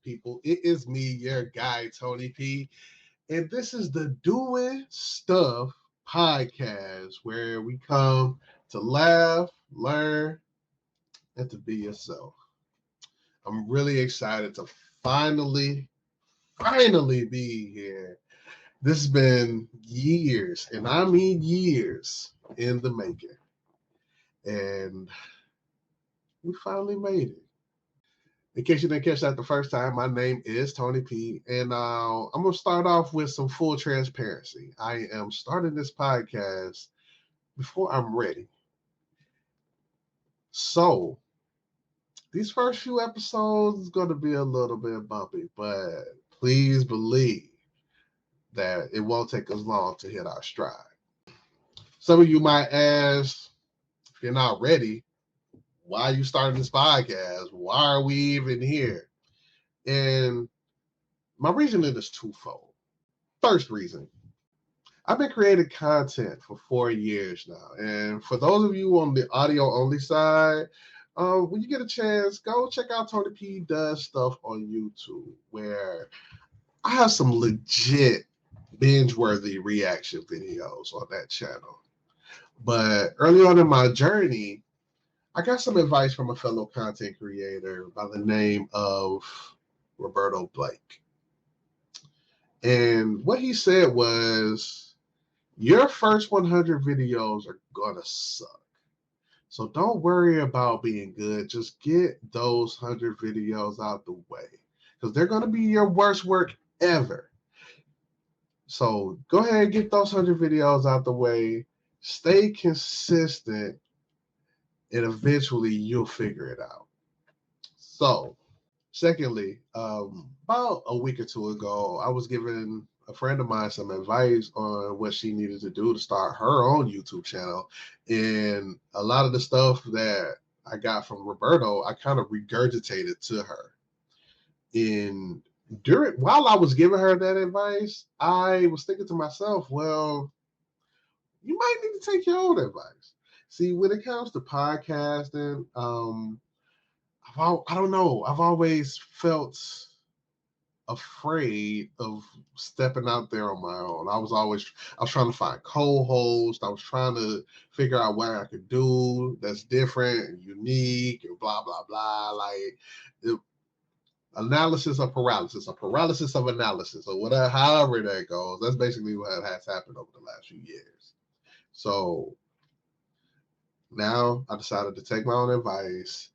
people? It is me, your guy, Tony P. And this is the Doing Stuff podcast where we come to laugh, learn, and to be yourself. I'm really excited to finally be here. This has been years, and I mean years in the making. And we finally made it. In case you didn't catch that the first time, my name is Tony P. And I'm going to start off with some full transparency. I am starting this podcast before I'm ready. So, these first few episodes is going to be a little bit bumpy, but please believe that it won't take us long to hit our stride. Some of you might ask, if you're not ready, why are you starting this podcast? Why are we even here? And my reasoning is twofold. First reason, I've been creating content for 4 years now. And for those of you on the audio only side, when you get a chance, go check out Tony P Does Stuff on YouTube, where I have some legit binge-worthy reaction videos on that channel. But early on in my journey, I got some advice from a fellow content creator by the name of Roberto Blake. And what he said was, your first 100 videos are going to suck. So don't worry about being good. Just get those 100 videos out the way, because they're going to be your worst work ever. So go ahead and get those 100 videos out the way. Stay consistent, and eventually you'll figure it out. So, secondly, about a week or two ago, I was giving a friend of mine some advice on what she needed to do to start her own YouTube channel. And a lot of the stuff that I got from Roberto, I kind of regurgitated to her. While I was giving her that advice, I was thinking to myself, well, you might need to take your own advice. See, when it comes to podcasting, I don't know. I've always felt afraid of stepping out there on my own. I was trying to find co-hosts. I was trying to figure out what I could do that's different and unique and blah, blah, blah. Like analysis of paralysis, a paralysis of analysis, or whatever, however that goes. That's basically what has happened over the last few years. So now I decided to take my own advice,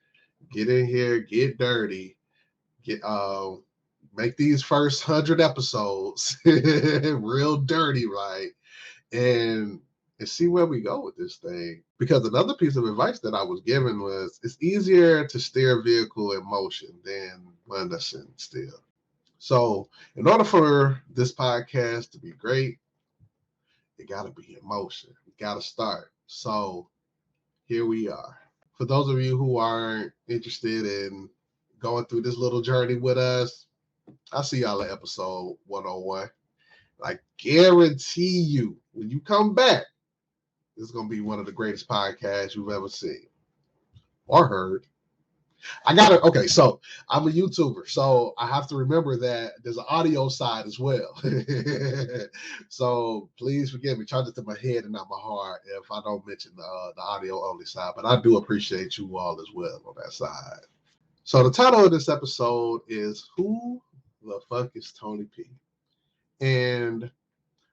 get in here, get dirty, make these first 100 episodes real dirty, right? And see where we go with this thing. Because another piece of advice that I was given was, it's easier to steer a vehicle in motion than one that's in still. So in order for this podcast to be great, it got to be in motion. We got to start. So here we are. For those of you who aren't interested in going through this little journey with us, I'll see y'all at episode 101. I guarantee you, when you come back, this is going to be one of the greatest podcasts you've ever seen or heard. Okay, so I'm a YouTuber, so I have to remember that there's an audio side as well. So please forgive me, charge it to my head and not my heart if I don't mention the audio only side, but I do appreciate you all as well on that side. So the title of this episode is Who the Fuck is Tony P? And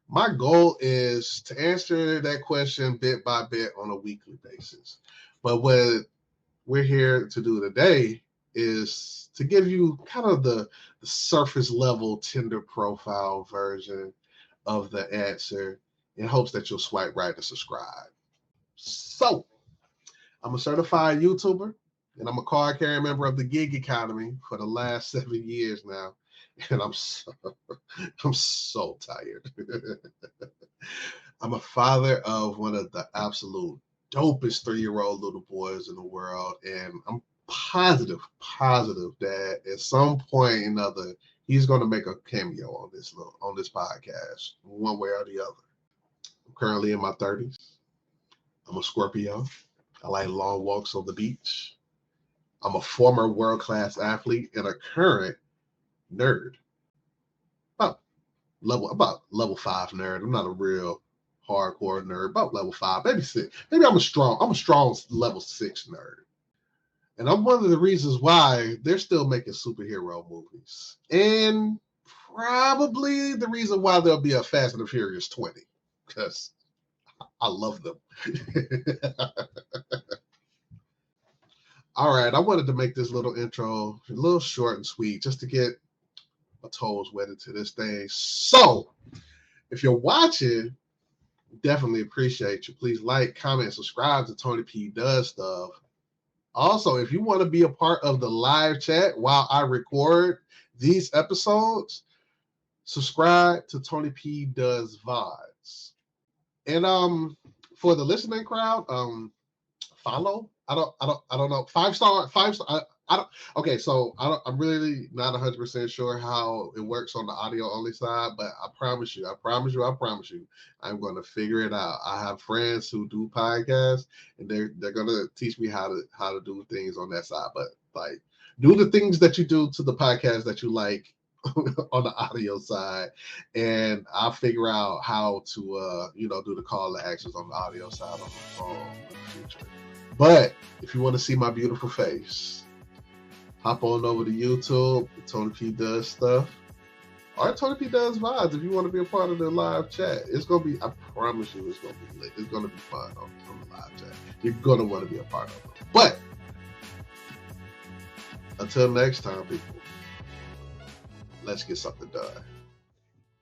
my goal is to answer that question bit by bit on a weekly basis. But what we're here to do today is to give you kind of the surface level Tinder profile version of the answer in hopes that you'll swipe right and subscribe. So, I'm a certified YouTuber, and I'm a card carrying member of the gig economy for the last 7 years now. And I'm so tired. I'm a father of one of the absolute dopest 3-year-old little boys in the world, and I'm positive that at some point or another he's going to make a cameo on this podcast, one way or the other. I'm currently in my 30s. I'm a Scorpio. I like long walks on the beach. I'm a former world-class athlete and a current nerd. About level 5 nerd. I'm not a real hardcore nerd. About level 5, maybe 6. Maybe I'm a strong level 6 nerd. And I'm one of the reasons why they're still making superhero movies. And probably the reason why there'll be a Fast and the Furious 20. Because I love them. All right, I wanted to make this little intro a little short and sweet just to get my toes wet into this thing. So, if you're watching, definitely appreciate you. Please like, comment, subscribe to Tony P Does Stuff. Also, if you want to be a part of the live chat while I record these episodes, subscribe to Tony P Does VODs. And for the listening crowd, follow. I don't know. 5-star. I'm really not 100% sure how it works on the audio only side, but I promise you, I'm going to figure it out. I have friends who do podcasts, and they're going to teach me how to do things on that side. But like, do the things that you do to the podcast that you like on the audio side, and I'll figure out how to do the call to actions on the audio side on the phone in the future. But if you want to see my beautiful face, hop on over to YouTube. Tony P Does Stuff, or Tony P Does VODs if you want to be a part of the live chat. It's gonna be, I promise you, it's gonna be lit. It's gonna be fun on the live chat. You're gonna want to be a part of it. But until next time, people, let's get something done.